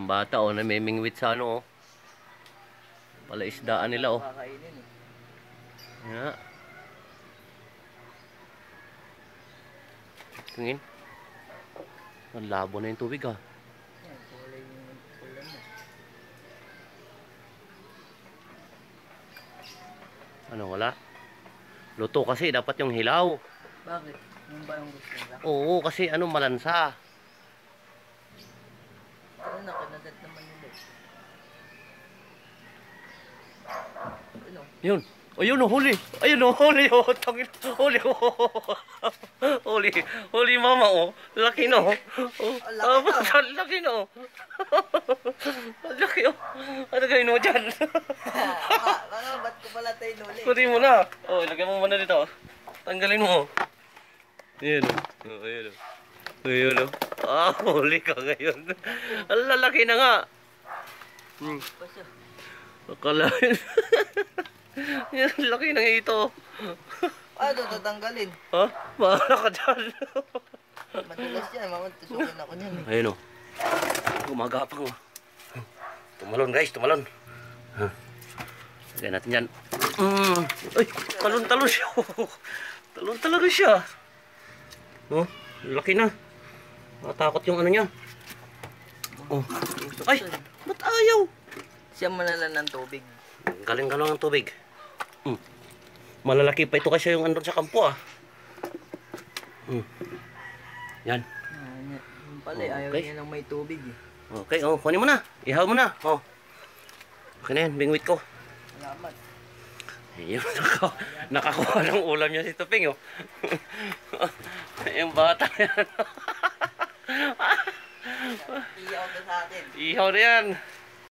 Ang bata oh, namimingwit sa ano oh. Palaisdaan nila oh. Kakainin eh. Yeah. Tingin. Ang labo na yung tubig ah. Yan, kulay yung ulan na. Ano wala? Luto kasi dapat yung hilaw. Bakit? Yung ba yung gusto nila? Oo, kasi ano malansa. Ano na, kinagat naman nila. Ano? Yun. Ayun oh, huli. Ayun oh, huli oh. Tangin. Huli oh. Huli. Huli mama oh. Laki no. Oh. Laki no. Laki oh. Ano gawin mo dyan? Mga ba't ko pala tayo nuli? Kunin mo na. Oh, lagyan mo muna dito. Tanggalin mo. Ayan oh. Ayan oh. Ayan oh. Ah, huli ka ngayon. Ang lalaki na nga. Pa siya. Akalain. Yan, laki ng ito. Ano, tatanggalin? Ha? Bahala ka dyan. Madulas yan, mamatusukin ako niyan eh. Ayun o. Gumagapang o. Tumalon guys, tumalon. Lagyan natin yan. Ay, talon-talon siya. Talon-talon siya. Oh, laki na. Matakot yung ano niya. Oh. Ay, ba't ayaw? Siya manalan ng tubig. Galing-galing ang tubig. Malalaki pa ito kasi yung andun sa kampo ah. Yan. Yung pala ayaw Okay. niya lang may tubig eh. Okay, oh, kunin mo na. Ihaw mo na. Oh. Okay na yan, bingwit ko. Salamat. Ayun, nakakuha ng ulam niya si Tuping oh. Yung bata yan. Iyaw ka sa atin. Ihaw na yan.